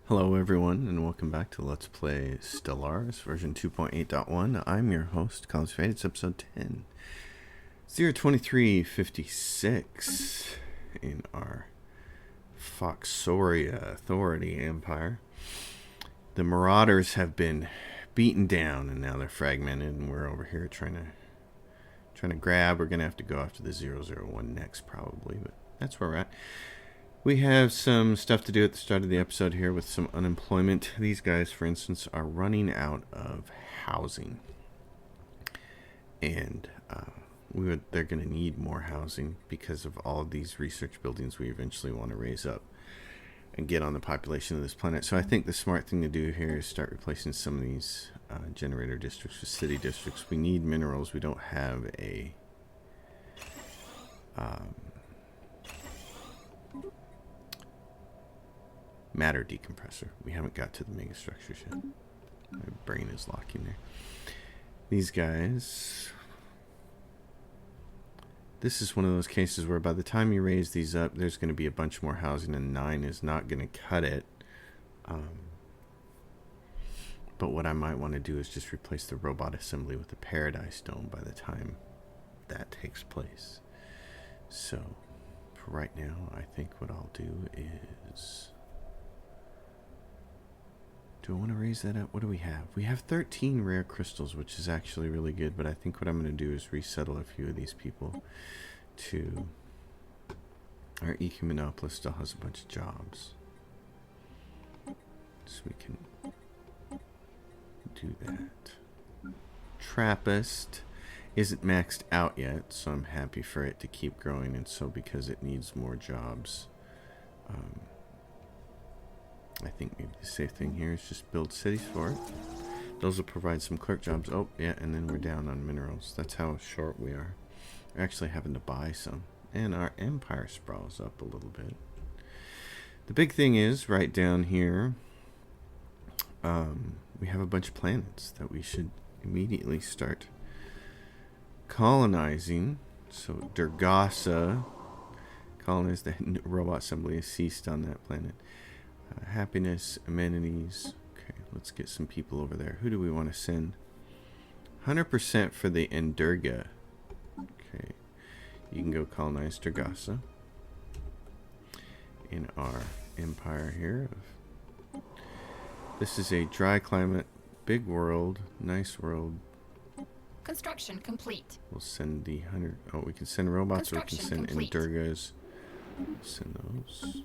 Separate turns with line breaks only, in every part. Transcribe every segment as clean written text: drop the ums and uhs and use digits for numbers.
Hello everyone and welcome back to Let's Play Stellaris version 2.8.1. I'm your host, Collins Fade. It's episode 10. 02356 in our Foxoria Authority Empire. The Marauders have been beaten down and now they're fragmented, and we're over here trying to grab. We're gonna have to go after the 001 next probably, but that's where we're at. We have some stuff to do at the start of the episode here with some unemployment. These guys, for instance, are running out of housing. And they're going to need more housing because of all of these research buildings we eventually want to raise up and get on the population of this planet. So I think the smart thing to do here is start replacing some of these generator districts with city districts. We need minerals. We don't have a... matter decompressor. We haven't got to the mega structures yet. My brain is locking there. These guys, this is one of those cases where by the time you raise these up, there's going to be a bunch more housing, and 9 is not going to cut it. But what I might want to do is just replace the robot assembly with the Paradise Dome by the time that takes place. So for right now, I think what I'll do is... do I want to raise that up? What do we have? We have 13 rare crystals, which is actually really good, but I think what I'm going to do is resettle a few of these people to... our Ecumenopolis still has a bunch of jobs. So we can do that. Trappist isn't maxed out yet, so I'm happy for it to keep growing, and so because it needs more jobs... I think maybe the safe thing here is just build cities for it. Those will provide some clerk jobs. Oh, yeah, and then we're down on minerals. That's how short we are. We're actually having to buy some. And our empire sprawls up a little bit. The big thing is, right down here, we have a bunch of planets that we should immediately start colonizing. So, Durgasa, colonize the robot assembly, has ceased on that planet. Happiness, amenities. Okay, let's get some people over there. Who do we want to send? 100% for the Endurga. Okay, you can go colonize Durgasa in our empire here. This is a dry climate, big world, nice world.
Construction complete.
We'll send the 100. Oh, we can send robots, or we can send Endurgas. Send those.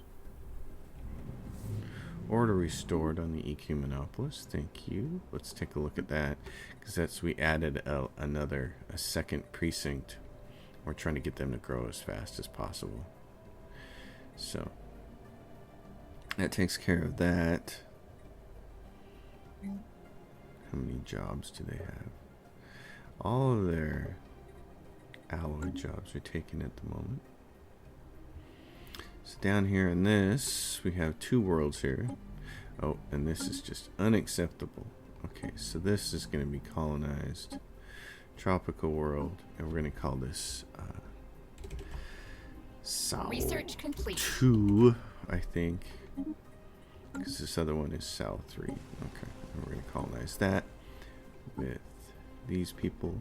Order restored on the Ecumenopolis. Thank you. Let's take a look at that, because that's we added a second precinct. We're trying to get them to grow as fast as possible. So that takes care of that. How many jobs do they have? All of their alloy jobs are taken at the moment. So down here in this, we have 2 worlds here. Oh, and this is just unacceptable. Okay, so this is going to be colonized. Tropical world. And we're going to call this South
Research complete.
2, I think. Because this other one is South 3. Okay, and we're going to colonize that with these people.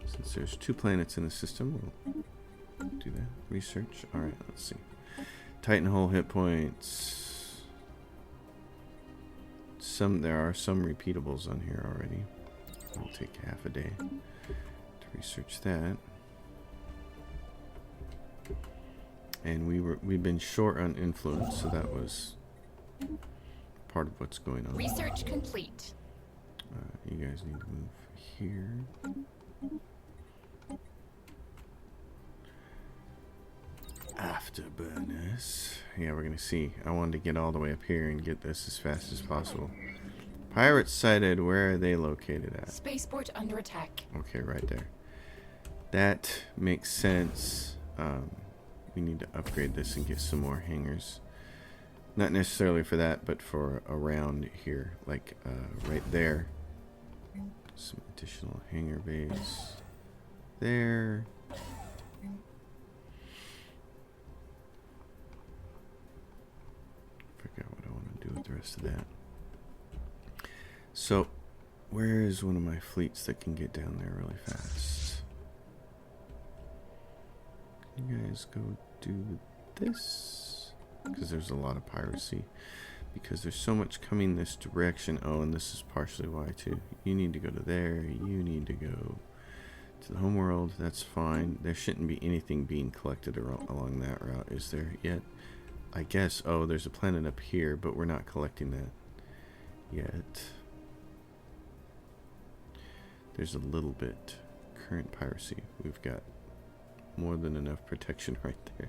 Since there's 2 planets in the system, we'll do that. Research. Alright, let's see. Titan hole hit points. There are some repeatables on here already. It'll take half a day to research that. And we've been short on influence, so that was part of what's going on.
Research complete.
You guys need to move here. Afterburners. Yeah, we're gonna see. I wanted to get all the way up here and get this as fast as possible. Pirates sighted. Where are they located at?
Spaceport under attack.
Okay, right there. That makes sense. We need to upgrade this and get some more hangars. Not necessarily for that, but for around here, like right there. Some additional hangar bays there. Forgot what I rest of that. So, where is one of my fleets that can get down there really fast? Can you guys go do this? Because there's a lot of piracy. Because there's so much coming this direction. Oh, and this is partially why too. You need to go to there. You need to go to the homeworld. That's fine. There shouldn't be anything being collected along that route, is there yet? I guess. Oh, there's a planet up here, but we're not collecting that yet. There's a little bit. Current piracy. We've got more than enough protection right there.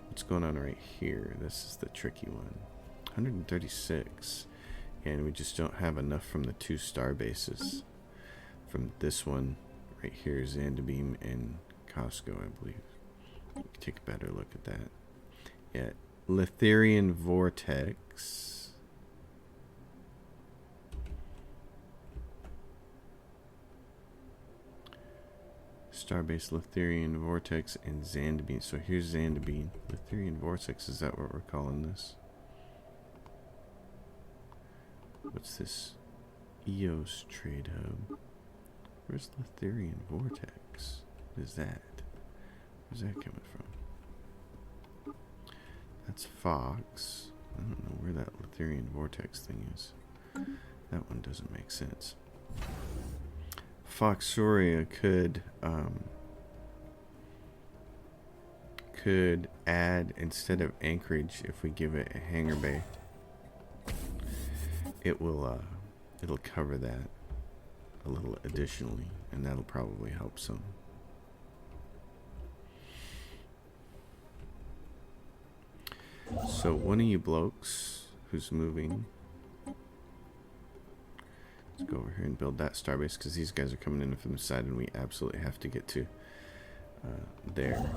What's going on right here? This is the tricky one. 136, and we just don't have enough from the 2 star bases. From this one right here, Zandabeam and Costco, I believe. We can take a better look at that. Yeah, Litherian Vortex. Starbase, Litherian Vortex, and Zandabeam. So here's Zandabeam. Litherian Vortex, is that what we're calling this? What's this? EOS Trade Hub. Where's Litherian Vortex? What is that? Where's that coming from? That's Fox. I don't know where that Litherian Vortex thing is. That one doesn't make sense. Foxoria could add, instead of anchorage, if we give it a hangar bay, it will it'll cover that a little additionally, and that'll probably help some. So one of you blokes who's moving, let's go over here and build that starbase, because these guys are coming in from the side and we absolutely have to get to there.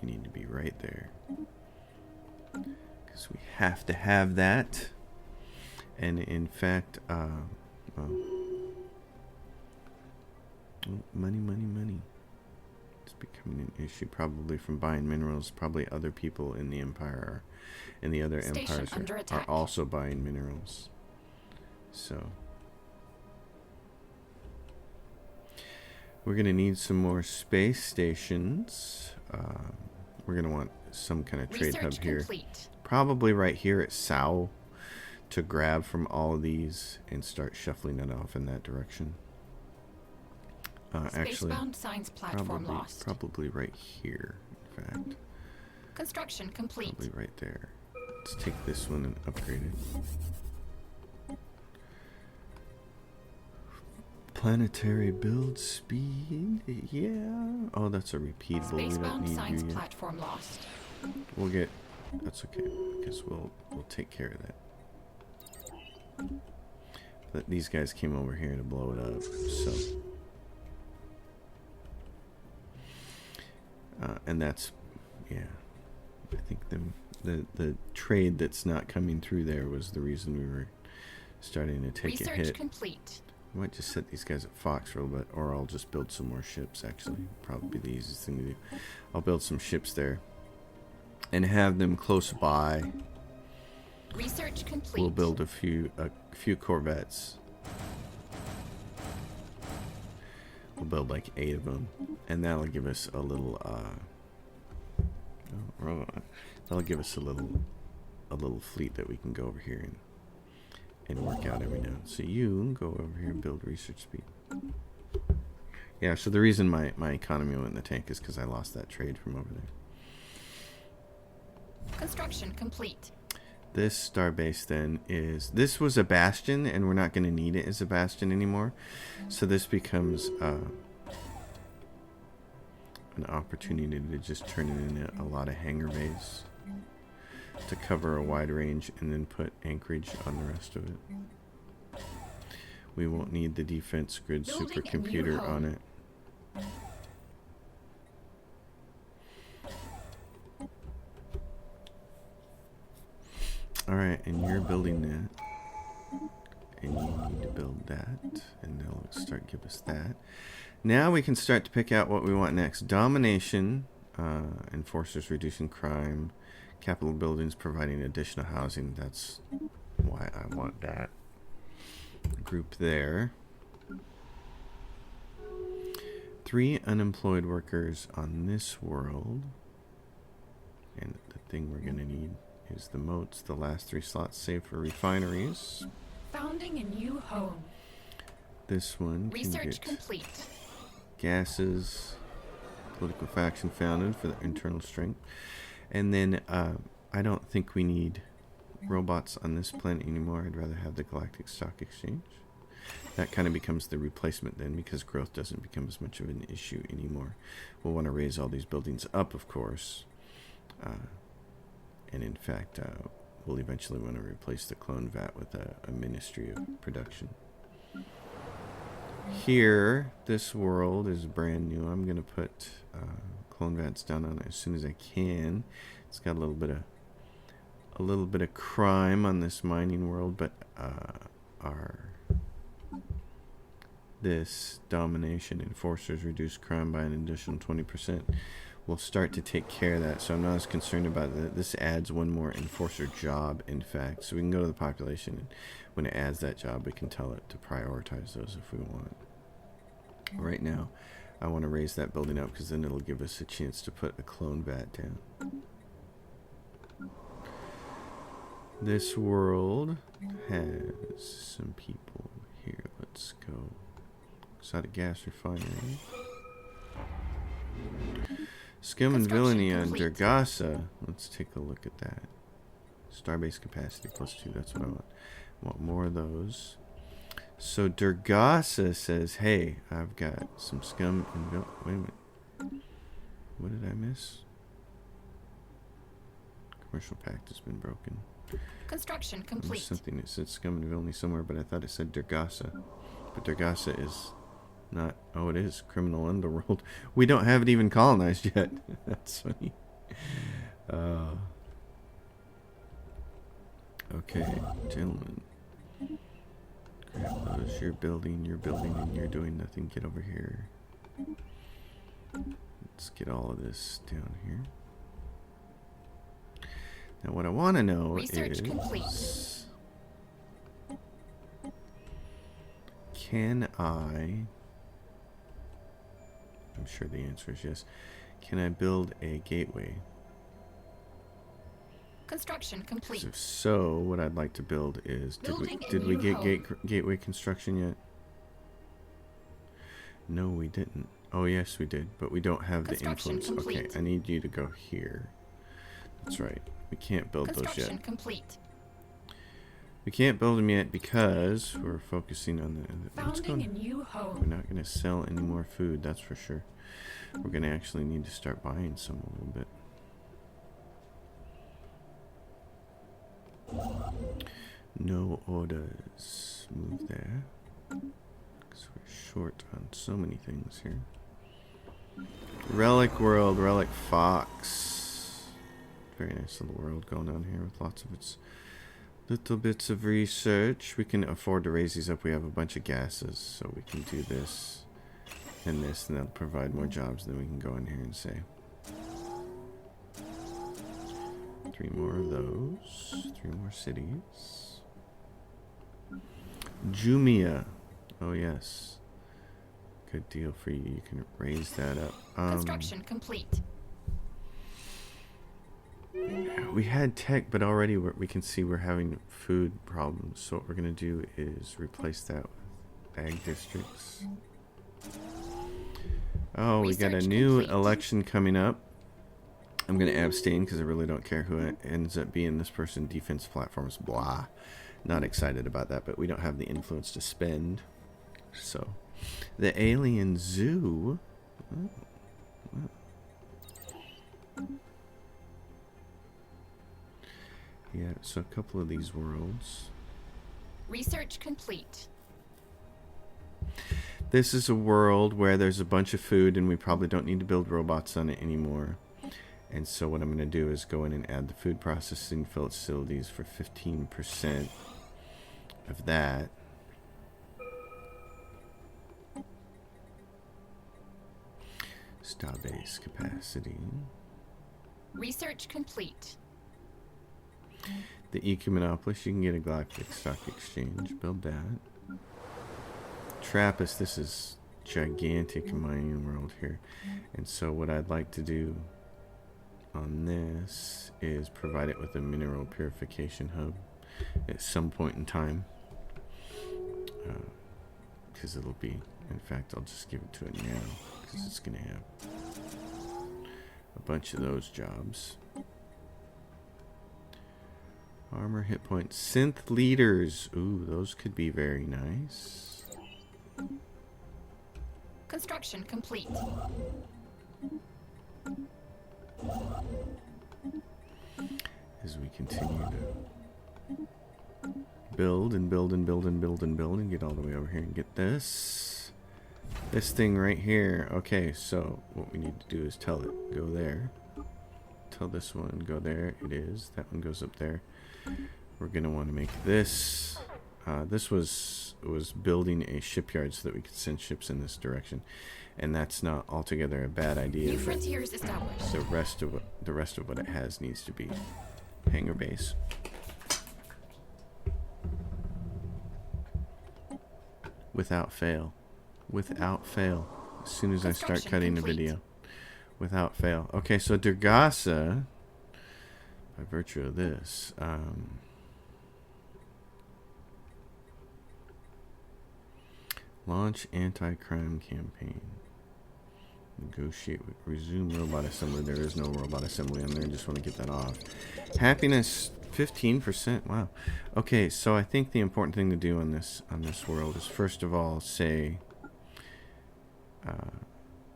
You need to be right there, because we have to have that. And in fact, well, money. It's becoming an issue, probably from buying minerals. Probably other people in the empire, in the other empires, are also buying minerals. So we're gonna need some more space stations. We're gonna want some kind of trade hub here, probably right here at Sao, to grab from all of these and start shuffling it off in that direction. Actually, probably right here, in fact.
Construction complete.
Probably right there. Let's take this one and upgrade it. Planetary build speed, yeah. Oh, that's a repeatable. We don't need you yet.
Platform lost.
We'll get. That's okay, because we'll take care of that. But these guys came over here to blow it up, so. And that's, yeah. I think the trade that's not coming through there was the reason we were starting to take a hit.
Research complete.
I might just set these guys at Fox for a little bit, or I'll just build some more ships, actually. Probably the easiest thing to do. I'll build some ships there and have them close by.
Research complete.
We'll build a few corvettes. We'll build like 8 of them, and that'll give us a little that'll give us a little fleet that we can go over here and work out every now and then. So you go over here and build research speed. Yeah, so the reason my economy went in the tank is because I lost that trade from over there.
Construction complete.
This starbase then is, this was a bastion, and we're not going to need it as a bastion anymore. So this becomes an opportunity to just turn it into a lot of hangar bays to cover a wide range, and then put anchorage on the rest of it. We won't need the defense grid supercomputer on it. Alright, and you're building that. And you need to build that. And they'll give us that. Now we can start to pick out what we want next. Domination. Enforcers reducing crime. Capital buildings providing additional housing. That's why I want that group there. 3 unemployed workers on this world. And the thing we're going to need is the moats. The last 3 slots saved for refineries.
Founding a new home.
This one can
Research
get
complete.
gases. Political faction founded for the internal strength. And then I don't think we need robots on this planet anymore. I'd rather have the Galactic Stock Exchange. That kind of becomes the replacement then, because growth doesn't become as much of an issue anymore. We'll want to raise all these buildings up, of course. And in fact, we'll eventually want to replace the clone vat with a ministry of production. Here, this world is brand new. I'm going to put clone vats down on it as soon as I can. It's got a little bit of crime on this mining world, but this domination enforcers reduce crime by an additional 20%. We'll start to take care of that, so I'm not as concerned about that. This adds 1 more enforcer job, in fact, so we can go to the population, and when it adds that job, we can tell it to prioritize those if we want. Right now, I want to raise that building up, because then it'll give us a chance to put a clone vat down. This world has some people here. Let's go. Exotic gas refinery. Scum and villainy on Durgasa. Let's take a look at that. Starbase capacity +2. That's what I want. I want more of those. So Durgasa says, hey, I've got some scum and villainy. Wait a minute. What did I miss? Commercial pact has been broken.
Construction complete.
There's something that said scum and villainy somewhere, but I thought it said Durgasa. But Durgasa is not. Oh, it is criminal underworld. We don't have it even colonized yet. That's funny. Okay, gentlemen. Grab those. You're building, and you're doing nothing. Get over here. Let's get all of this down here. Now, what I want to know
Research
is,
complete.
can I? I'm sure the answer is yes. Can I build a gateway?
Construction complete.
If so, what I'd like to build is,
Building a
did we
new
get
home.
gateway construction yet? No, we didn't. Oh, yes, we did, but we don't have the
Construction
influence. Okay,
complete.
I need you to go here. That's right. We can't build those
Construction
yet.
complete.
We can't build them yet because we're focusing on the what's
Founding a
going on?
new
We're
home.
not going to sell any more food, that's for sure. We're going to actually need to start buying some a little bit. No orders. Move there. Because we're short on so many things here. Relic world, Relic Fox. Very nice little world going on here with lots of its little bits of research. We can afford to raise these up. We have a bunch of gases, so we can do this and this, and that'll provide more jobs. Then we can go in here and say 3 more of those. 3 more cities. Jumia. Oh yes. Good deal for you. You can raise that up.
Construction complete.
We had tech, but already we can see we're having food problems. So what we're going to do is replace that with ag districts. Oh, we got a
Research
new
complete.
election coming up. I'm going to abstain because I really don't care who it ends up being. This person, defense platforms, blah. Not excited about that, but we don't have the influence to spend. So, the alien zoo. Oh. Oh. Yeah, so a couple of these worlds.
Research complete.
This is a world where there's a bunch of food and we probably don't need to build robots on it anymore. And so what I'm going to do is go in and add the food processing facilities for 15% of that. Let's starbase capacity.
Research complete.
The Eco-Monopolist, you can get a Galactic Stock Exchange. Build that. Trappist, this is gigantic mining world here. And so what I'd like to do on this is provide it with a mineral purification hub at some point in time. Because it'll be, in fact, I'll just give it to it now. Because it's going to have a bunch of those jobs. Armor, hit points, synth leaders. Ooh, those could be very nice.
Construction complete.
As we continue to build and build and build and build and build and get all the way over here and get this thing right here. Okay, so what we need to do is tell it go there. Tell this one go there. It is. That one goes up there. We're gonna want to make this. This was building a shipyard so that we could send ships in this direction, and that's not altogether a bad idea.
New frontiers established.
The rest of what it has needs to be hangar base. Without fail. Without fail. As soon as I start cutting the video. Without fail. Okay, so Durgasa, by virtue of this, launch anti-crime campaign. Negotiate with resume robot assembly. There is no robot assembly on there. I just want to get that off. Happiness 15%. Wow. Okay, so I think the important thing to do on this world is first of all say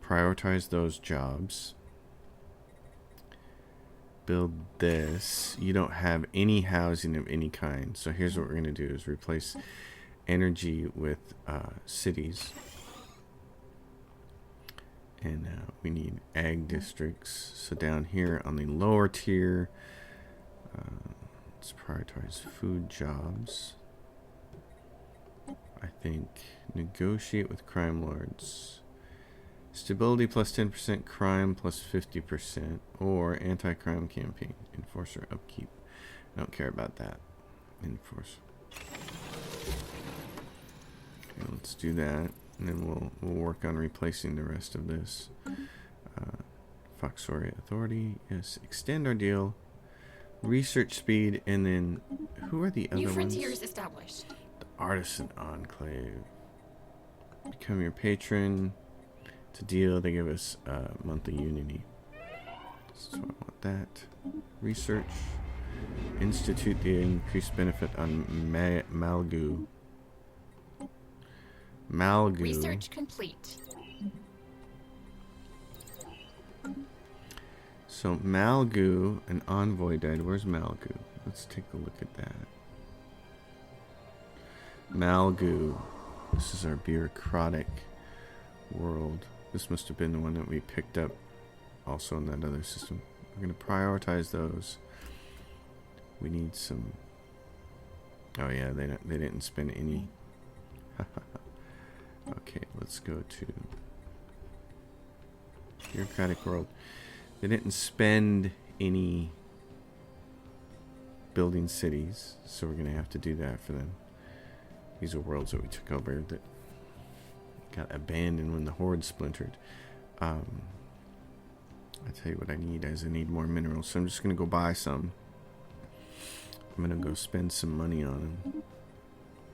prioritize those jobs. Build this. You don't have any housing of any kind. So here's what we're going to do is replace energy with cities. And we need ag districts. So down here on the lower tier, let's prioritize food jobs. I think negotiate with crime lords. Stability plus 10%, crime plus 50%, or anti-crime campaign, enforcer upkeep. I don't care about that. Enforce. Okay, let's do that, and then we'll work on replacing the rest of this. Foxoria Authority, yes. Extend our deal. Research speed, and then who are the other ones?
New frontiers established.
The Artisan Enclave. Become your patron. To deal, they give us monthly unity. So I want that. Research. Institute the increased benefit on Malgu. Malgu.
Research complete.
So Malgu, an envoy died. Where's Malgu? Let's take a look at that. Malgu. This is our bureaucratic world. This must have been the one that we picked up also in that other system. We're going to prioritize those. We need some... Oh yeah, they didn't spend any. Okay, let's go to bureaucratic world. They didn't spend any building cities, so we're going to have to do that for them. These are worlds that we took over that got abandoned when the Horde splintered. I tell you what I need is I need more minerals, so I'm just going to go buy some. I'm going to go spend some money on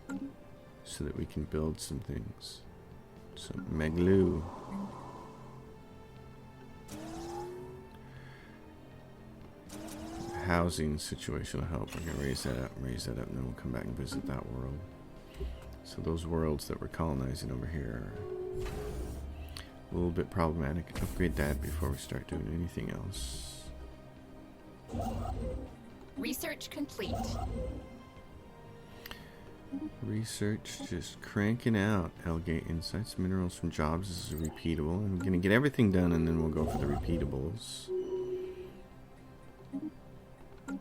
them so that we can build some things. So Meglu. Housing situation will help. We're going to raise that up, and then we'll come back and visit that world. So those worlds that we're colonizing over here are a little bit problematic. Upgrade that before we start doing anything else.
Research complete.
Research just cranking out. Elgate insights, minerals from jobs. This is repeatable. I'm going to get everything done and then we'll go for the repeatables. I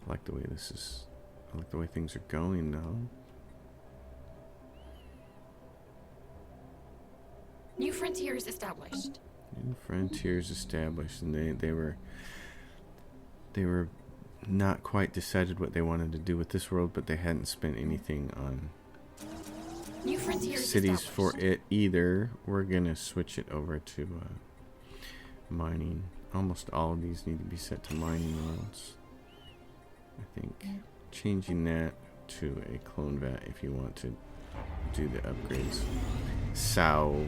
like the way this is. I like the way things are going now.
New frontiers frontiers established.
New frontiers established, and they were not quite decided what they wanted to do with this world, but they hadn't spent anything on
New frontiers
cities
established.
for it either. We're gonna switch it over to mining. Almost all of these need to be set to mining worlds. I think changing that to a clone vat if you want to do the upgrades. Sow.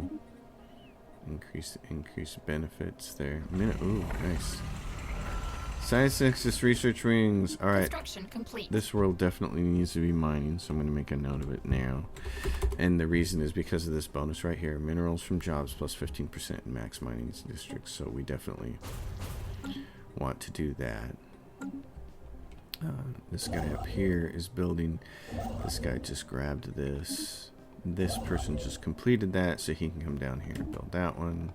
Increase benefits there. Ooh, nice. Science Nexus research rings. All right.
Construction complete.
This world definitely needs to be mining, so I'm going to make a note of it now. And the reason is because of this bonus right here. Minerals from jobs plus 15% in max mining districts. So we definitely want to do that. This guy up here is building. This guy just grabbed this. This person just completed that, so he can come down here and build that one.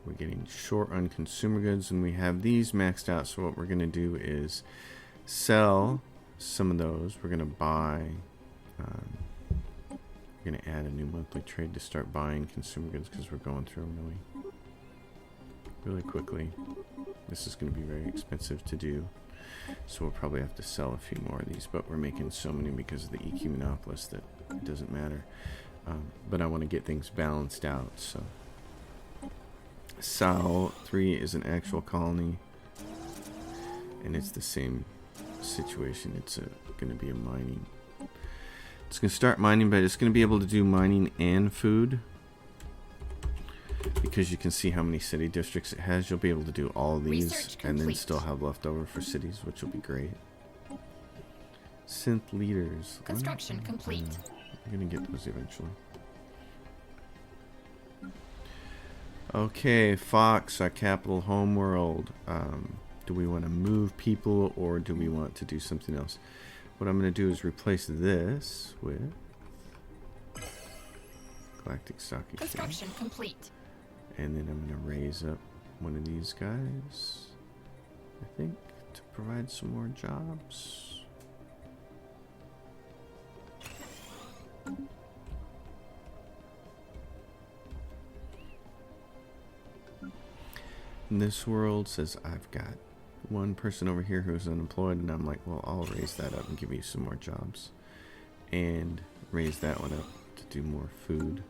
We're getting short on consumer goods, and we have these maxed out. So what we're going to do is sell some of those. We're going to buy. We're going to add a new monthly trade to start buying consumer goods because we're going through them really quickly. This is going to be very expensive to do, so we'll probably have to sell a few more of these. But we're making so many because of the EQ monopolist that it doesn't matter. But I want to get things balanced out, so. Sao 3 is an actual colony, and it's the same situation. It's going to be a mining. It's going to start mining, but it's going to be able to do mining and food. Because you can see how many city districts it has, you'll be able to do all of these and then still have leftover for cities, which will be great. Synth leaders.
Construction complete.
I'm going to get those eventually. Okay, Fox, our capital homeworld. Do we want to move people or do we want to do something else? What I'm going to do is replace this with Galactic Stock Exchange.
Construction complete.
And then I'm going to raise up one of these guys, I think, to provide some more jobs. And this world says I've got one person over here who's unemployed, and I'm like, well, I'll raise that up and give you some more jobs. And raise that one up to do more food.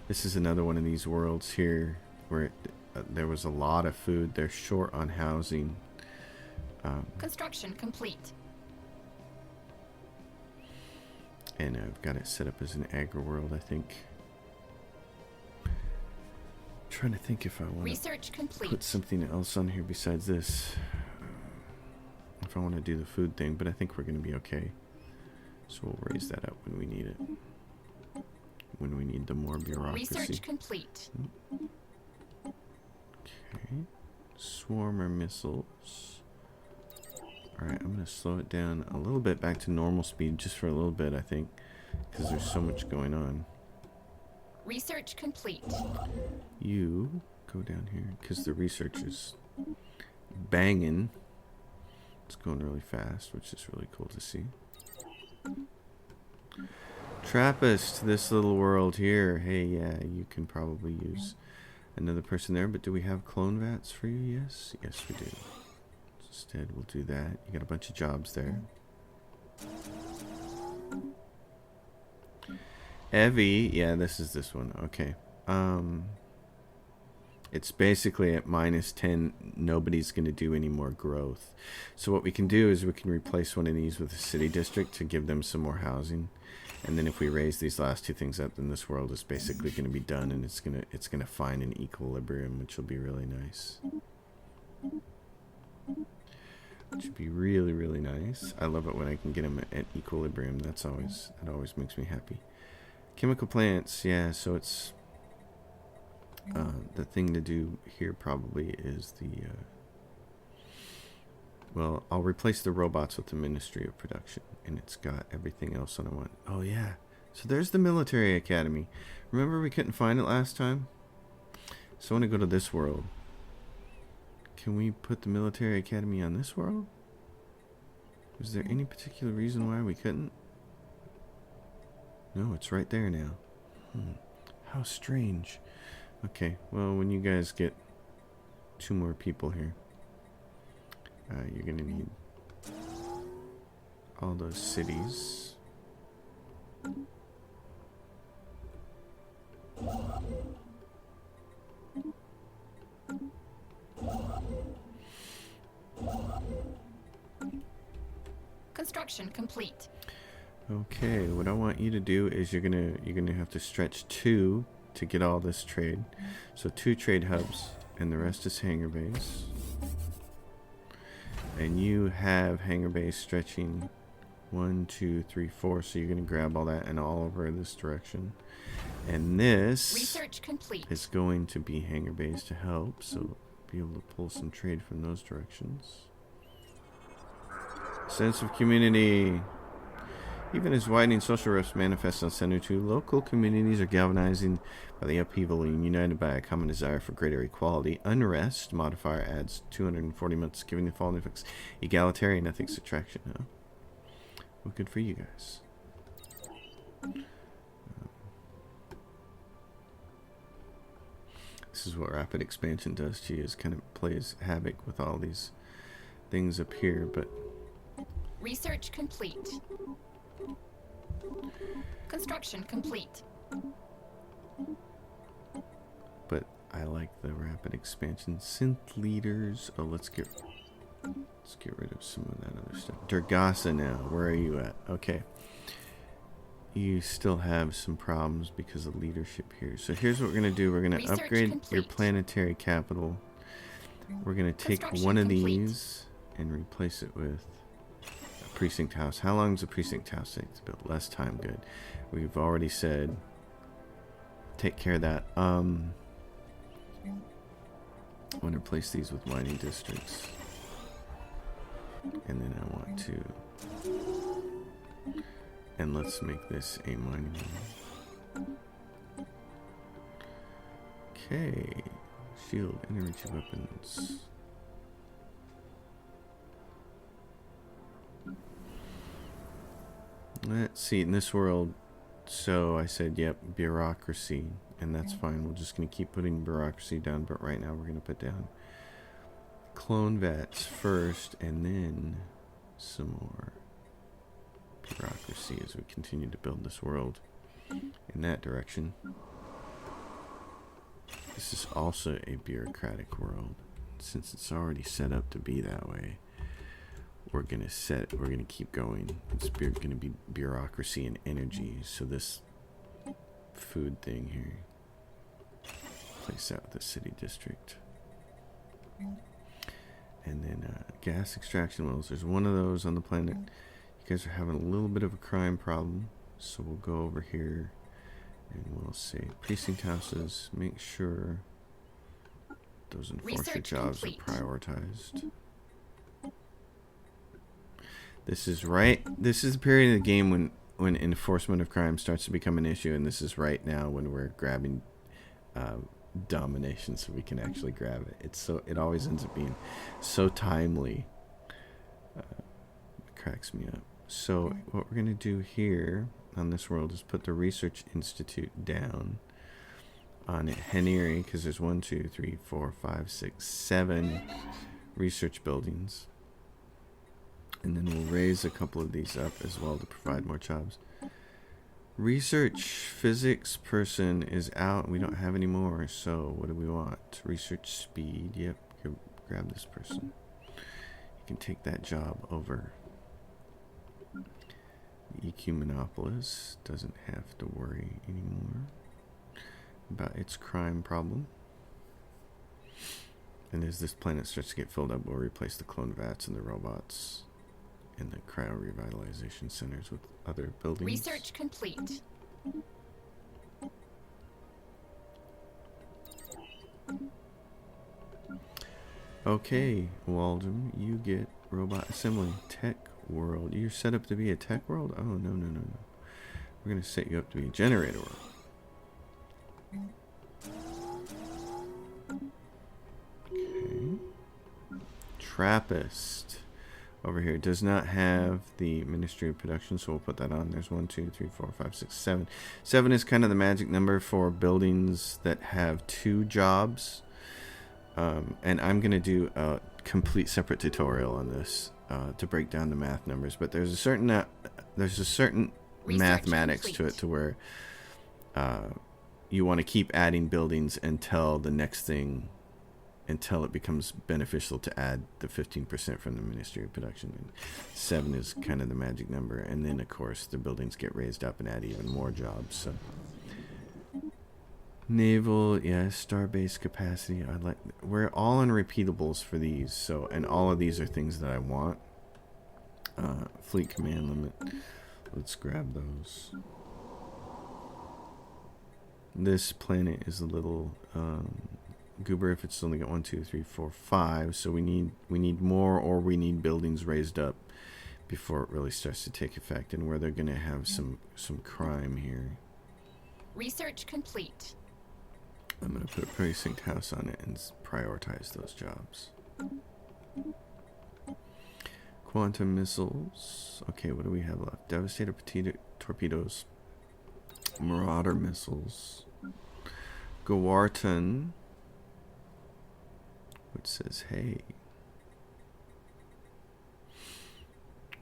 This is another one of these worlds here where there was a lot of food. They're short on housing.
Construction complete.
And I've got it set up as an agri world, I think. Trying to think if I want
Research complete.
to put something else on here besides this. If I want to do the food thing, but I think we're going to be okay. So we'll raise that up when we need it. When we need the more bureaucracy.
Research complete.
Okay. Swarmer missiles. Alright, I'm going to slow it down a little bit back to normal speed just for a little bit, I think. Because there's so much going on.
Research complete.
You go down here because the research is banging. It's going really fast, which is really cool to see. Trappist, this little world here. Hey, yeah, you can probably use another person there, but do we have clone vats for you? Yes, yes we do. Instead, we'll do that. You got a bunch of jobs there. Evie, yeah, this is this one. Okay. It's basically at -10. Nobody's going to do any more growth. So what we can do is we can replace one of these with a city district to give them some more housing. And then if we raise these last two things up, then this world is basically going to be done, and it's gonna find an equilibrium, which will be really nice. Which would be really, really nice. I love it when I can get them at equilibrium. That always makes me happy. Chemical plants, yeah. So it's the thing to do here probably is the. Well, I'll replace the robots with the Ministry of Production, and it's got everything else that I want. Oh, yeah. So there's the military academy. Remember we couldn't find it last time? So I want to go to this world. Can we put the military academy on this world? Was there any particular reason why we couldn't? No, it's right there now. How strange. Okay, well, when you guys get 2 more people here, you're gonna need all those cities.
Construction complete.
Okay, what I want you to do is you're gonna have to stretch 2 to get all this trade. So 2 trade hubs, and the rest is hangar base. And you have hangar base stretching 1, 2, 3, 4. So you're gonna grab all that and all over this direction. And this
Research complete.
is going to be hangar base to help, so be able to pull some trade from those directions. Sense of community. Even as widening social rifts manifest on Center 2, local communities are galvanizing by the upheaval and united by a common desire for greater equality. Unrest modifier adds 240 months, giving the following effects: egalitarian ethics attraction. Huh? Well, good for you guys. This is what rapid expansion does to you, is kind of plays havoc with all these things up here, but
Research complete. Construction complete.
but I like the rapid expansion. Synth leaders. Oh, let's get rid of some of that other stuff. Durgasa now. Where are you at? Okay. You still have some problems because of leadership here. So here's what we're going to do. We're going to
Research
upgrade
complete.
your planetary capital. We're going to take
Construction
one of
complete.
these and replace it with a precinct house. How long does a precinct house take to build? Less time. Good. We've already said take care of that. I want to replace these with mining districts. And then I want to... And let's make this a mining one. Okay. Shield, energy weapons. Let's see, in this world, so I said, yep, bureaucracy, and that's fine. We're just going to keep putting bureaucracy down, but right now we're going to put down clone vets first, and then some more bureaucracy as we continue to build this world in that direction. This is also a bureaucratic world. Since it's already set up to be that way, we're gonna keep going. It's gonna be bureaucracy and energy. So this food thing here, place that with the city district. And then gas extraction wells. There's one of those on the planet. You guys are having a little bit of a crime problem, so we'll go over here and we'll say precinct houses. Make sure those enforcer
Research
jobs
complete.
are prioritized. This is right. This is the period of the game when enforcement of crime starts to become an issue, and this is right now when we're grabbing domination, so we can actually grab it. It always ends up being so timely. It cracks me up. So what we're gonna do here on this world is put the Research Institute down on Heniri, because there's 1, 2, 3, 4, 5, 6, 7 research buildings. And then we'll raise a couple of these up as well to provide more jobs. Research physics person is out. We don't have any more. So what do we want? Research speed. Yep. Grab this person. You can take that job over. The EQ Monopolist doesn't have to worry anymore about its crime problem. And as this planet starts to get filled up, we'll replace the clone vats and the robots and the cryo revitalization centers with other buildings.
Research complete.
Okay, Waldem, you get robot assembly. Tech world. You're set up to be a tech world? Oh, no. We're going to set you up to be a generator world. Okay. Trappist. over here. It does not have the Ministry of Production, so we'll put that on. There's 1, 2, 3, 4, 5, 6, 7. 7 is kind of the magic number for buildings that have 2 jobs. And I'm going to do a complete separate tutorial on this to break down the math numbers. But there's a certain mathematics to it, to where you want to keep adding buildings until the next thing, until it becomes beneficial to add the 15% from the Ministry of Production. And 7 is kind of the magic number, and then of course the buildings get raised up and add even more jobs. So naval, yes, starbase capacity. We're all on repeatables for these, so, and all of these are things that I want. Fleet command limit. Let's grab those. This planet is a little goober if it's only got 1, 2, 3, 4, 5. So we need more, or we need buildings raised up before it really starts to take effect, and where they're going to have some crime here.
Research complete.
I'm going to put a precinct house on it and prioritize those jobs. Quantum missiles. Okay, what do we have left? Devastator torpedoes. Marauder missiles. Gawarton, which says, hey,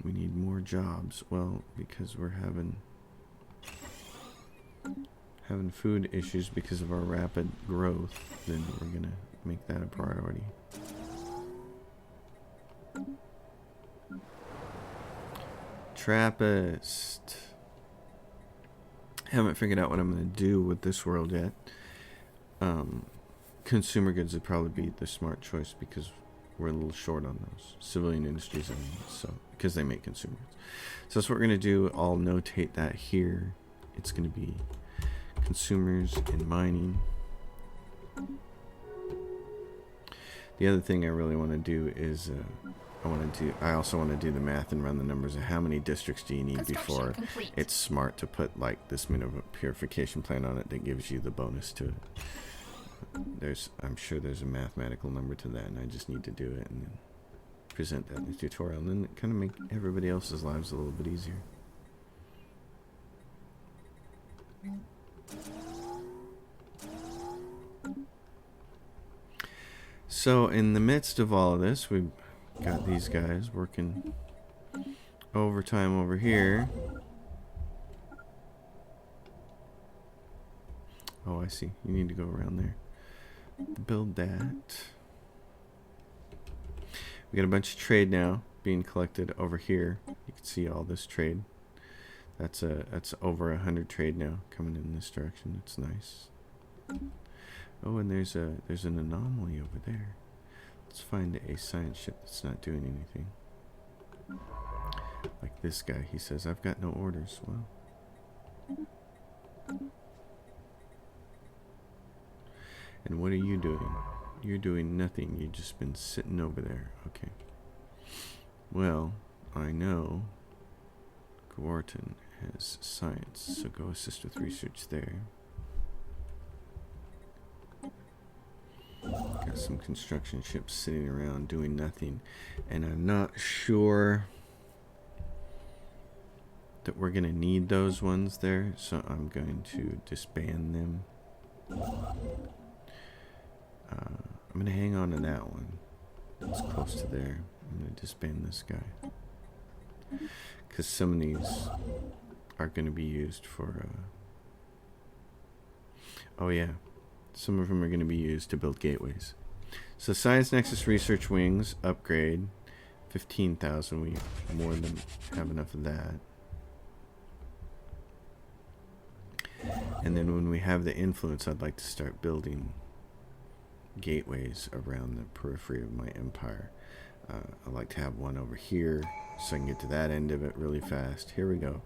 we need more jobs. Well, because we're having food issues because of our rapid growth, then we're gonna make that a priority. Trappist. Haven't figured out what I'm gonna do with this world yet. Consumer goods would probably be the smart choice because we're a little short on those. Civilian industries, I mean, so because they make consumer goods. So that's what we're gonna do. I'll notate that here. It's gonna be consumers and mining. The other thing I really want to do is I also want to do the math and run the numbers of how many districts do you need before it's smart to put like this many of a purification plant on it that gives you the bonus to it. I'm sure there's a mathematical number to that, and I just need to do it and then present that in the tutorial, and then kind of make everybody else's lives a little bit easier. So in the midst of all of this, we've got these guys working overtime over here. Oh, I see. You need to go around there. Build that. We got a bunch of trade now being collected over here. You can see all this trade. That's over 100 trade now coming in this direction. It's nice. Oh, and there's an anomaly over there. Let's find a science ship that's not doing anything. Like this guy, he says, I've got no orders. Well, and what are you doing? You're doing nothing. You've just been sitting over there. Okay. Well, I know Gawarton has science, so go assist with research there. Got some construction ships sitting around doing nothing, and I'm not sure that we're going to need those ones there, so I'm going to disband them. I'm going to hang on to that one. It's close to there. I'm going to disband this guy, because some of these are going to be used for oh yeah, some of them are going to be used to build gateways. So Science Nexus Research Wings upgrade 15,000. We more than have enough of that. And then when we have the influence, I'd like to start building gateways around the periphery of my empire. I'd like to have one over here so I can get to that end of it really fast. Here we go.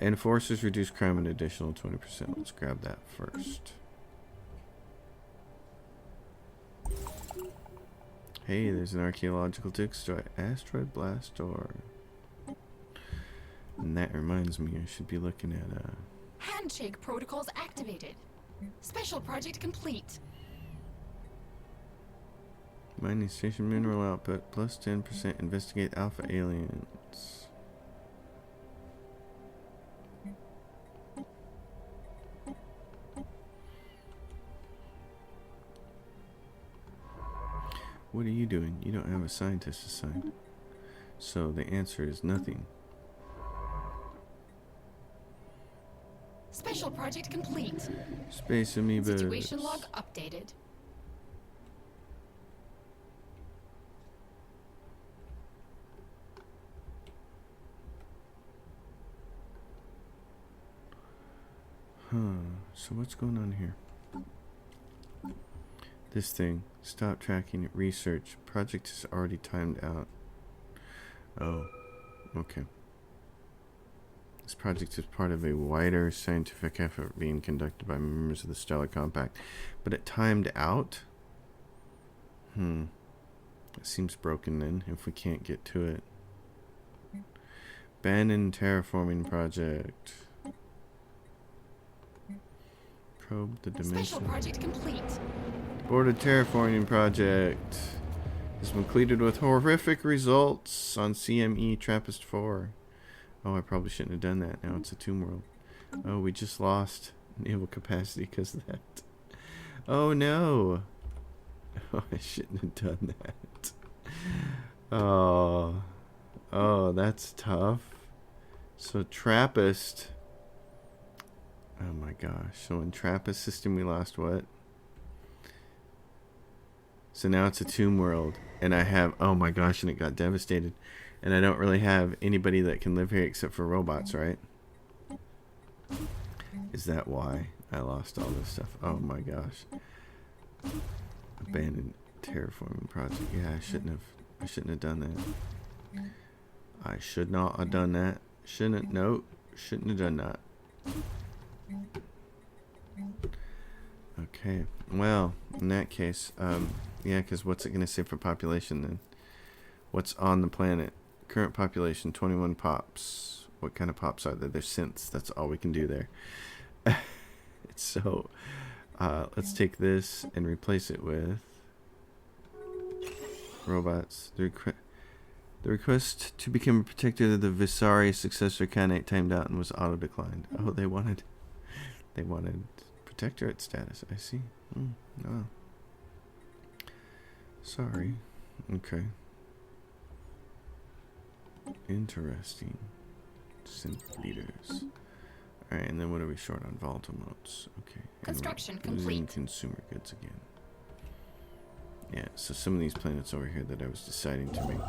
Enforcers reduce crime an additional 20%. Let's grab that first. Hey, there's an archaeological asteroid blast door. And that reminds me, I should be looking at
Handshake protocols activated. Special project complete.
Mining station mineral output plus 10%. Investigate alpha aliens. What are you doing? You don't have a scientist assigned. So the answer is nothing.
Special project complete.
Space amoebas.
Situation log updated.
Huh. So what's going on here? This thing. Stop tracking it. Research. Project is already timed out. Oh. Okay. This project is part of a wider scientific effort being conducted by members of the Stellar Compact. But it timed out? It seems broken then, if we can't get to it. Abandoned terraforming project. Probe the dimension.
Special project complete.
Aborted terraforming project has been completed with horrific results on CME Trappist 4. Oh, I probably shouldn't have done that. Now it's a tomb world. Oh, we just lost naval capacity because of that. Oh, no. Oh, I shouldn't have done that. Oh. Oh, that's tough. So, Trappist. Oh, my gosh. So, in Trappist system, we lost what? So, now it's a tomb world. And I have... Oh, my gosh. And it got devastated. And I don't really have anybody that can live here except for robots, right? Is that why I lost all this stuff? Oh my gosh. Abandoned terraforming project. Yeah, I shouldn't have done that. I should not have done that. Shouldn't have done that. Okay. Well, in that case, yeah, because what's it going to say for population then? What's on the planet? Current population, 21 pops. What kind of pops are there? They're synths. That's all we can do there. So, let's take this and replace it with robots. The request to become a protector of the Visari successor Khanate timed out and was auto-declined. Oh, they wanted protectorate status. I see. Oh. Sorry. Okay. Interesting. Synth leaders. Alright, and then what are we short on? Volatile modes. Okay.
Construction
losing
complete.
Consumer goods again. Yeah, so some of these planets over here that I was deciding to make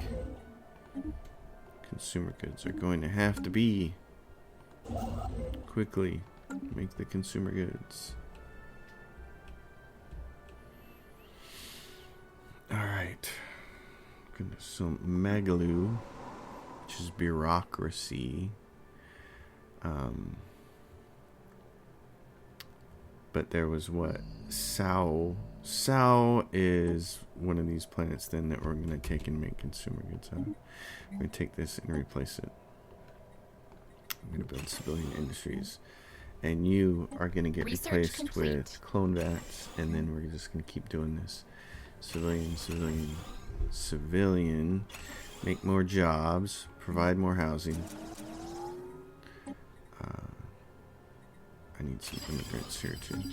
consumer goods are going to have to be quickly make the consumer goods. Alright. Goodness, so Magalu, which is bureaucracy. But there was what? Sao. Sao is one of these planets then that we're going to take and make consumer goods out of. We're going to take this and replace it. I'm going to build civilian industries. And you are going to get replaced
complete.
with clone vats. And then we're just going to keep doing this. Civilian, civilian, civilian. Make more jobs. Provide more housing. I need some immigrants here too.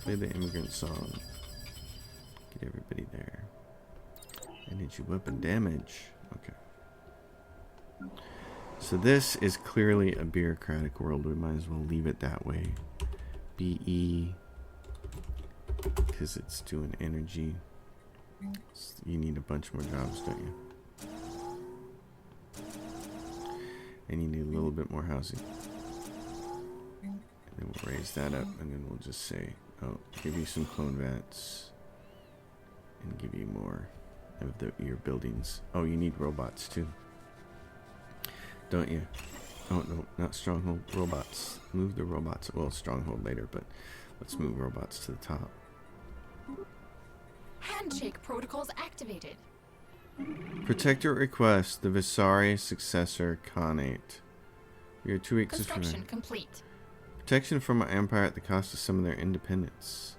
Play the immigrant song. Get everybody there. I need your weapon damage. Okay. So this is clearly a bureaucratic world. We might as well leave it that way. BE. Because it's doing energy. You need a bunch more jobs, don't you? And you need a little bit more housing. And then we'll raise that up, and then we'll just say, oh, give you some clone vats. And give you more of your buildings. Oh, you need robots, too. Don't you? Oh, no, not stronghold. Robots. Move the robots. Well, stronghold later, but let's move robots to the top.
Handshake protocols activated.
Protector request, the Visari successor Khanate. We are 2 weeks
Construction complete.
Protection from our empire at the cost of some of their independence.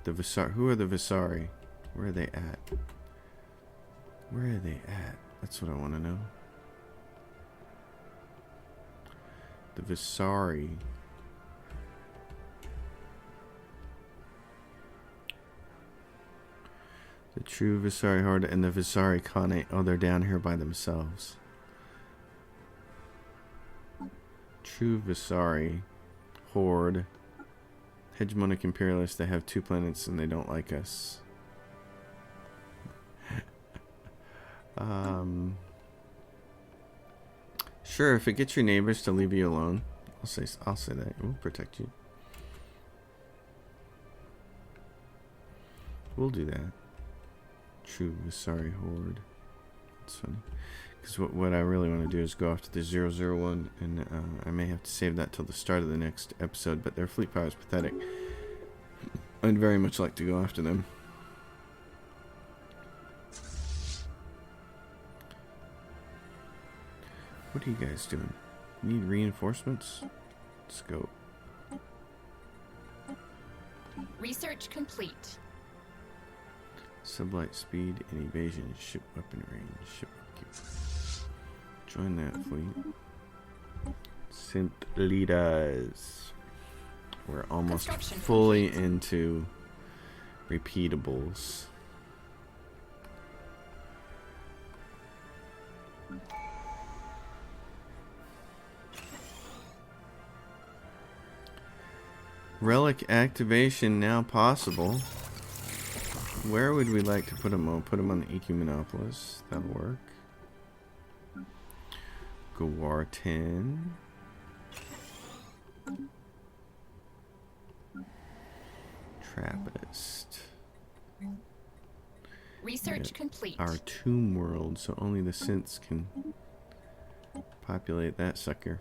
The Visari. Who are the Visari? Where are they at? Where are they at? That's what I want to know. The Visari. The true Visari Horde and the Visari Khanate. Oh, they're down here by themselves. True Visari Horde. Hegemonic imperialists. They have 2 planets and they don't like us. Sure, if it gets your neighbors to leave you alone, I'll say that. We'll protect you. We'll do that. True Visari Horde. That's funny. Because what I really want to do is go after the 001, and I may have to save that till the start of the next episode, but their fleet power is pathetic. I'd very much like to go after them. What are you guys doing? Need reinforcements? Let's go.
Research complete.
Sublight speed and evasion, ship weapon range, ship upkeep. Join that fleet. Synth leaders. We're almost fully into repeatables. Relic activation now possible. Where would we like to put them? We'll put them on the Ecumenopolis. That'll work. Gawar 10. Trappist.
Research complete.
Our tomb world, so only the synths can populate that sucker.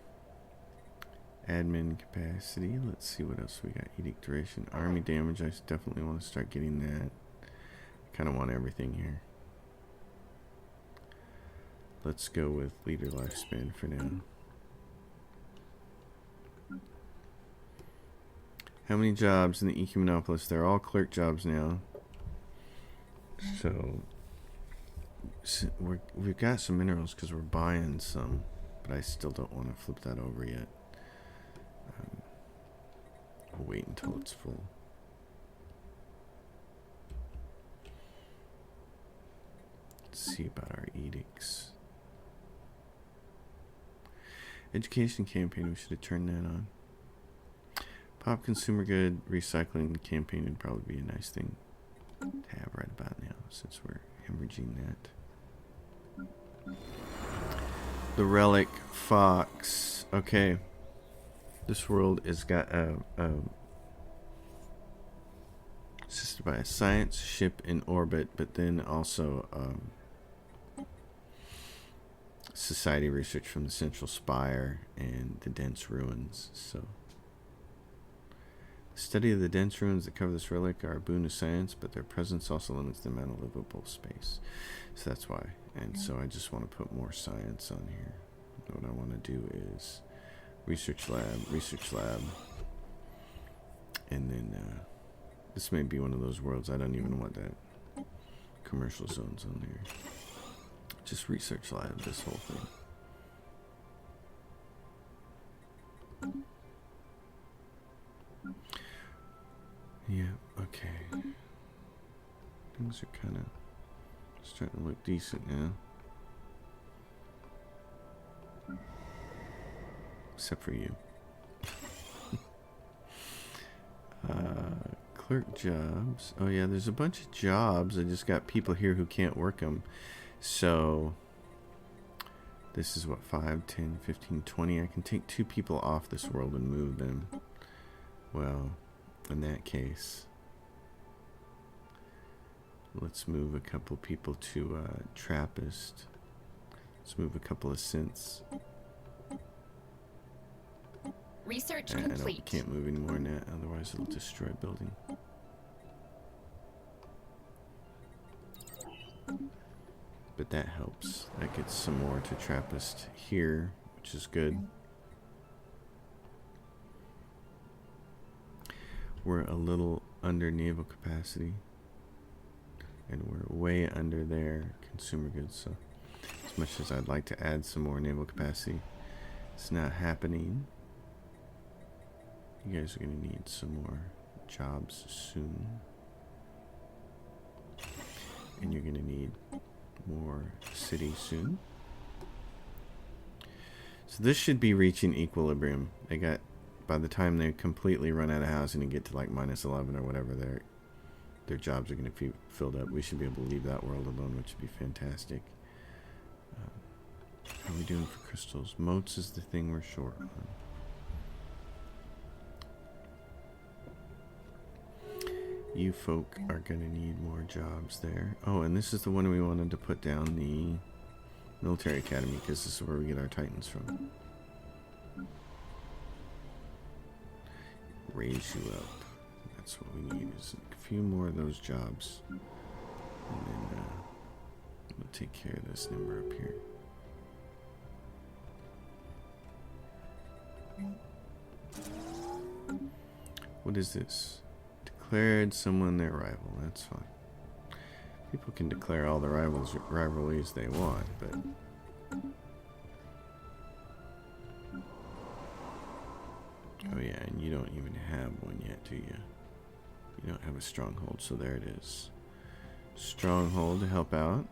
Admin capacity. Let's see what else we got. Edict duration. Army damage. I definitely want to start getting that. Kind of want everything here. Let's go with leader lifespan for now. How many jobs in the Ecumenopolis? They're all clerk jobs now. So we've got some minerals because we're buying some, but I still don't want to flip that over yet. We'll wait until it's full. Let's see about our edicts. Education campaign, we should have turned that on. Pop consumer good recycling campaign would probably be a nice thing to have right about now, since we're hemorrhaging that. The Relic Fox. Okay. This world has got assisted by a science ship in orbit, but then also society research from the Central Spire and the dense ruins. So, the study of the dense ruins that cover this relic are a boon to science, but their presence also limits the amount of livable space. So that's why. And so I just want to put more science on here. What I want to do is research lab, and then this may be one of those worlds I don't even want that commercial zones on there. Just research lab, this whole thing. Yeah, okay. Things are kind of starting to look decent now. Except for you. Clerk jobs. Oh yeah, there's a bunch of jobs. I just got people here who can't work them. So this is what, 5, 10, 15, 20. I can take 2 people off this world and move them. Well, in that case, let's move a couple people to Trappist. Let's move a couple of synths.
Research
I
complete.
can't move any more than that, otherwise it'll destroy a building. But that helps. That gets some more to Trappist here, which is good. We're a little under naval capacity. And we're way under their consumer goods. So as much as I'd like to add some more naval capacity, it's not happening. You guys are going to need some more jobs soon. And you're going to need more cities soon. So this should be reaching equilibrium. They got, by the time they completely run out of housing and get to like -11 or whatever, their jobs are going to be filled up. We should be able to leave that world alone, which would be fantastic. How are we doing for crystals? Motes is the thing we're short on. You folk are going to need more jobs there. Oh, and this is the one we wanted to put down, the military academy, because this is where we get our titans from. Raise you up. That's what we need, is a few more of those jobs. And then we'll take care of this number up here. What is this? Declared someone their rival. That's fine. People can declare all the rivalries they want, but oh yeah, and you don't even have one yet, do you? You don't have a stronghold, so there it is. Stronghold to help out.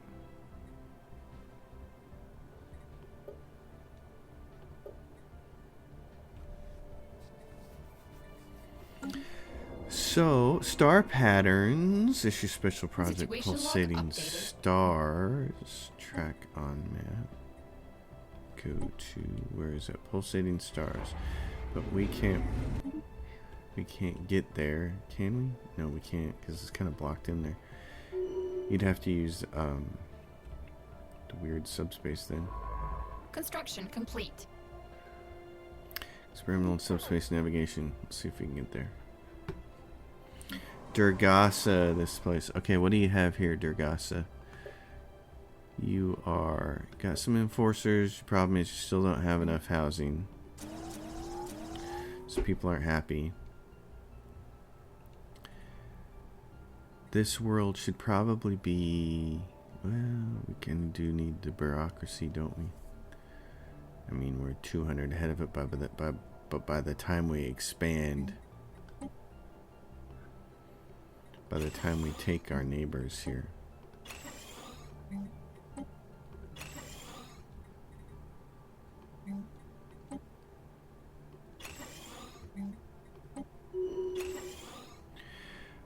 So, star patterns, issue special project,
Situation log
pulsating
updated.
stars, track on map, go to, where is it, pulsating stars, but we can't get there, can we? No, we can't, because it's kind of blocked in there. You'd have to use the weird subspace then.
Construction complete.
Experimental subspace navigation, let's see if we can get there. Durgasa, this place. Okay, what do you have here, Durgasa? You are got some enforcers. Your problem is you still don't have enough housing, so people aren't happy. This world should probably be, well, we do need the bureaucracy, don't we? I mean, we're 200 ahead of it, but by the time we expand, by the time we take our neighbors here,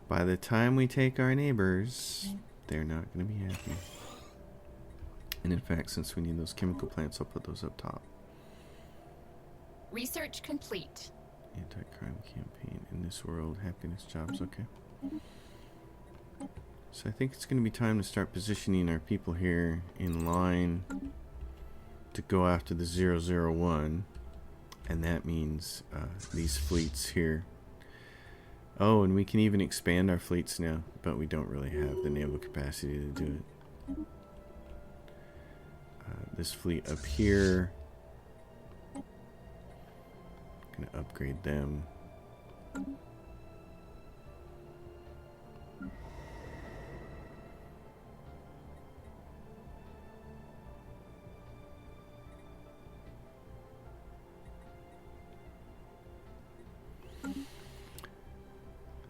by the time we take our neighbors, they're not going to be happy. And in fact, since we need those chemical plants, I'll put those up top.
Research complete.
Anti-crime campaign in this world, happiness jobs, okay. So I think it's going to be time to start positioning our people here in line to go after the 001, and that means these fleets here. Oh, and we can even expand our fleets now, but we don't really have the naval capacity to do it. This fleet up here, I'm going to upgrade them.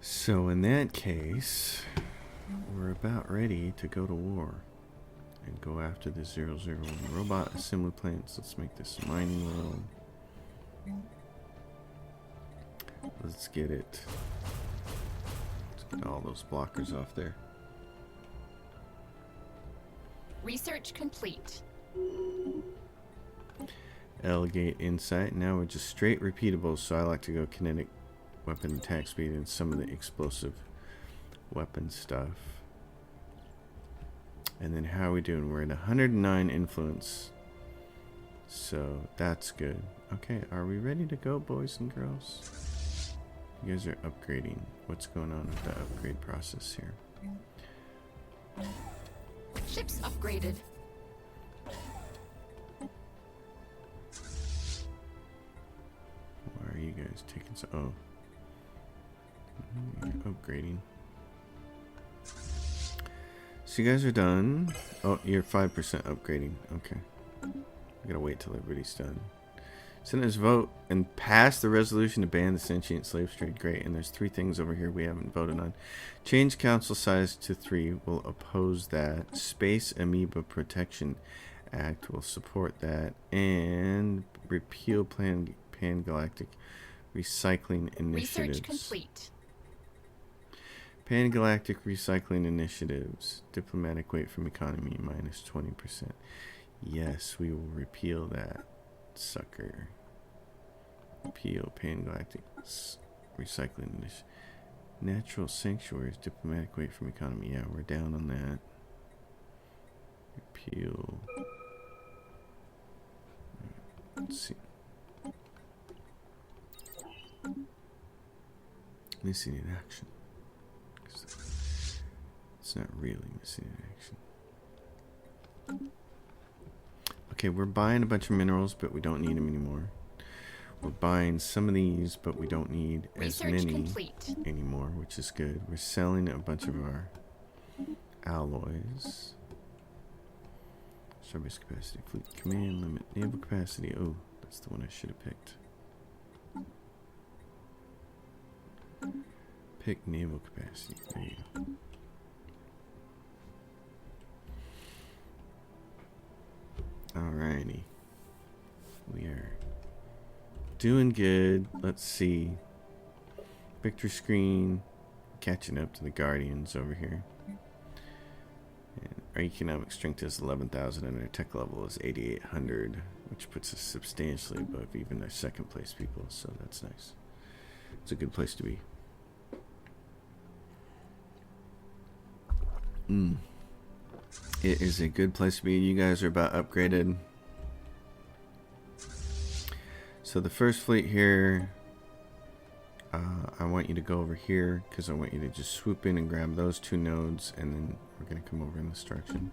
So in that case, we're about ready to go to war and go after the 001 robot assembly plants. Let's make this a mining world. Let's get it. Let's get all those blockers off there.
Research complete.
Elgate Insight. Now we're just straight repeatables, so I like to go kinetic weapon attack speed and some of the explosive weapon stuff. And then how are we doing? We're at 109 influence, so that's good. Okay, are we ready to go, boys and girls? You guys are upgrading. What's going on with the upgrade process here?
Ships upgraded.
Why are you guys taking so? Oh, you're upgrading. So you guys are done. Oh, you're 5% upgrading. Okay. I gotta wait till everybody's done. Senators vote and pass the resolution to ban the sentient slave trade. Great. And there's 3 things over here we haven't voted on. Change council size to 3. We'll oppose that. Space Amoeba Protection Act will support that. And repeal pan-galactic recycling initiatives.
Research complete.
Pan-galactic recycling initiatives. Diplomatic weight from economy minus 20%. Yes, we will repeal that sucker. Repeal pan-galactic recycling initiative. Natural sanctuaries. Diplomatic weight from economy. Yeah, we're down on that. Repeal. Let's see. Missing in action. It's not really missing in action. Okay, we're buying a bunch of minerals, but we don't need them anymore. We're buying some of these, but we don't need as many anymore, which is good. We're selling a bunch of our alloys. Starbase capacity, fleet command limit, naval capacity. Oh, that's the one I should have picked. Pick naval capacity. There you go. Alrighty. We are doing good. Let's see. Victory screen. Catching up to the Guardians over here. And our economic strength is 11,000 and our tech level is 8,800, which puts us substantially above even our second place people, so that's nice. It's a good place to be. It is a good place to be. You guys are about upgraded. So the first fleet here, I want you to go over here because I want you to just swoop in and grab those 2 nodes, and then we're going to come over in this direction.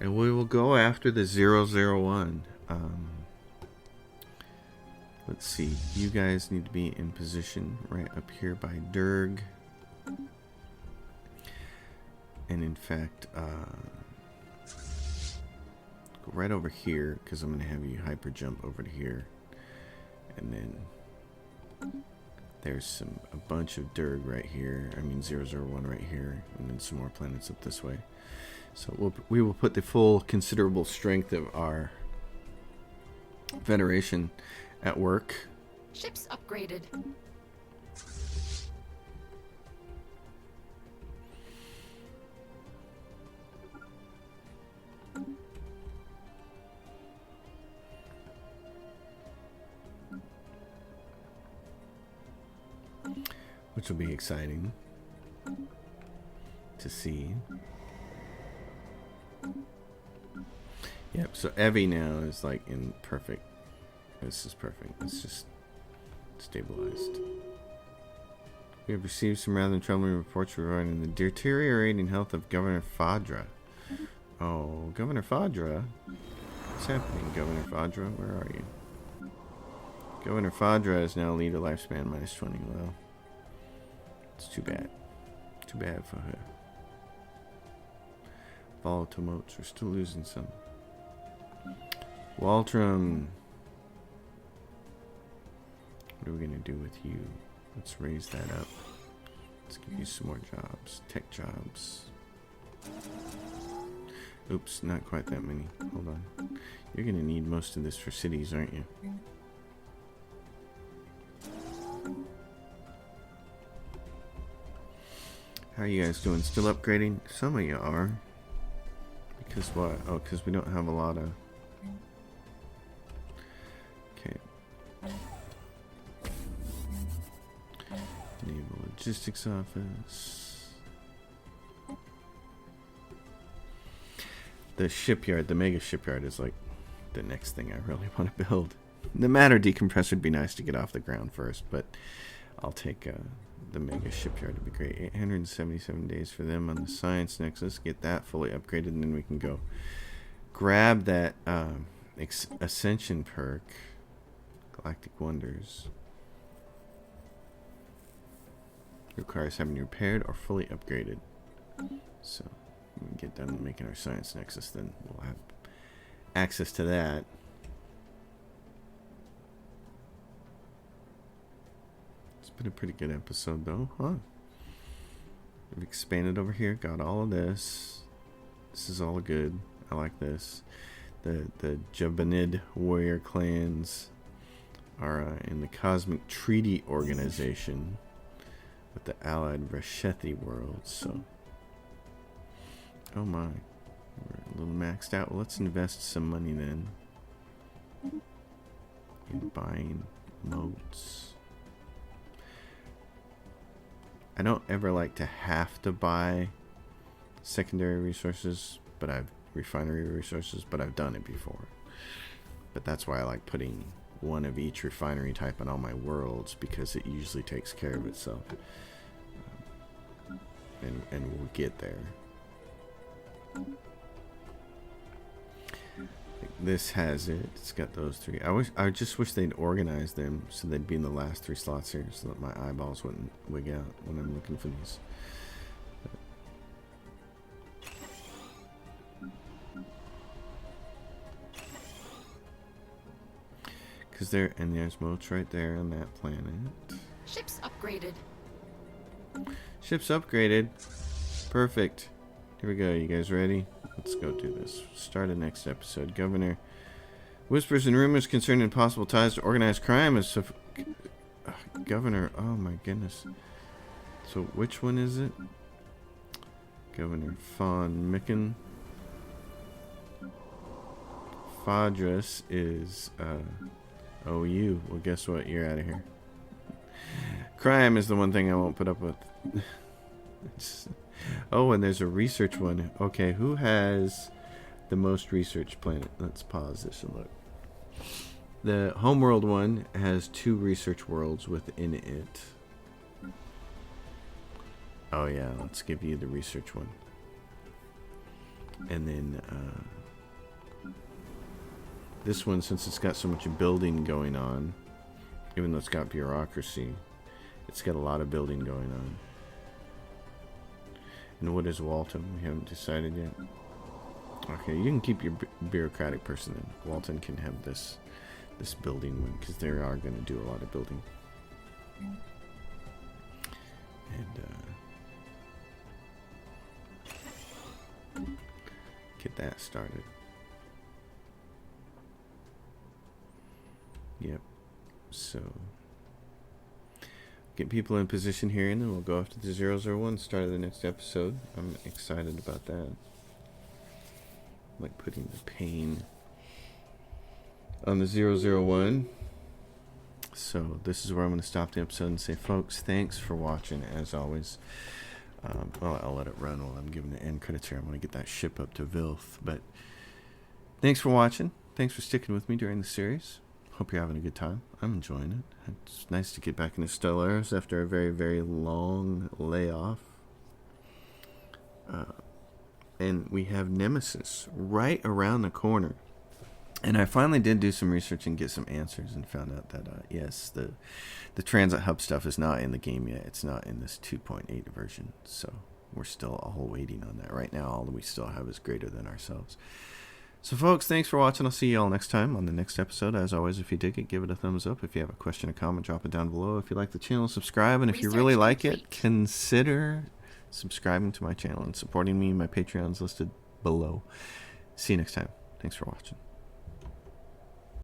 And we will go after the 001. Let's see. You guys need to be in position right up here by Durg. And in fact, go right over here because I'm going to have you hyper jump over to here. And then there's a bunch of Durg right here. I mean 001 right here. And then some more planets up this way. So we will put the full considerable strength of our Federation at work.
Ships upgraded.
Which will be exciting to see. Yep, so Evie now is like in perfect. This is perfect. It's just stabilized. We have received some rather troubling reports regarding the deteriorating health of Governor Fadra. Oh, Governor Fadra? What's happening, Governor Fadra? Where are you? Governor Fadra is now leader lifespan minus 20. Well, it's too bad. Too bad for her. Volatile motes. We're still losing some. Waltram. What are we going to do with you? Let's raise that up. Let's give you some more jobs. Tech jobs. Oops, not quite that many. Hold on. You're going to need most of this for cities, aren't you? How are you guys doing? Still upgrading? Some of you are. Because what? Oh, because we don't have a lot of... Okay. Naval Logistics Office. The shipyard, the mega shipyard is like the next thing I really want to build. The matter decompressor would be nice to get off the ground first, but I'll take... the mega shipyard would be great. 877 days for them on the science nexus. Get that fully upgraded, and then we can go grab that ascension perk. Galactic Wonders. Requires having repaired or fully upgraded. So When we get done making our science nexus, then we'll have access to that. It's been a pretty good episode, though, huh? We've expanded over here, got all of this. This is all good. I like this. The Jabanid warrior clans are in the Cosmic Treaty Organization with the allied Reshethi worlds. So, oh my, we're a little maxed out. Well, let's invest some money then in buying moats. I don't ever like to have to buy secondary resources, but refinery resources, but I've done it before. But that's why I like putting one of each refinery type on all my worlds, because it usually takes care of itself. And we'll get there. This has it. It's got those three. I just wish they'd organize them so they'd be in the last 3 slots here, so that my eyeballs wouldn't wig out when I'm looking for these. Because there's moats right there on that planet.
Ships upgraded.
Ships upgraded. Perfect. Here we go. You guys ready? Let's go do this. Start the next episode. Governor whispers and rumors concerning possible ties to organized crime as Governor. Oh my goodness. So which one is it? Governor Von Micken. Fadras is OU. Well, guess what? You're out of here. Crime is the one thing I won't put up with. Oh, and there's a research one. Okay, who has the most research planet? Let's pause this and look. The homeworld one has 2 research worlds within it. Oh yeah, let's give you the research one. And then this one, since it's got so much building going on, even though it's got bureaucracy, it's got a lot of building going on. And what is Walton? We haven't decided yet. Okay, you can keep your bureaucratic person in. Walton can have this building one, because they are going to do a lot of building. And get that started. Yep. So get people in position here, and then we'll go after the 001 start of the next episode. I'm excited about that. Like putting the pain on the 001. So this is where I'm going to stop the episode and say, folks, thanks for watching as always. Well, I'll let it run while I'm giving the end credits here. I'm going to get that ship up to Vilth. But thanks for watching. Thanks for sticking with me during the series. Hope you're having a good time. I'm enjoying it. It's nice to get back into Stellaris after a very, very long layoff. And we have Nemesis right around the corner. And I finally did do some research and get some answers and found out that, yes, the Transit Hub stuff is not in the game yet. It's not in this 2.8 version. So we're still all waiting on that. Right now, all we still have is greater than ourselves. So, folks, thanks for watching. I'll see you all next time on the next episode. As always, if you dig it, give it a thumbs up. If you have a question or comment, drop it down below. If you like the channel, subscribe. And if you really like it, consider subscribing to my channel and supporting me. My Patreon's listed below. See you next time. Thanks for watching.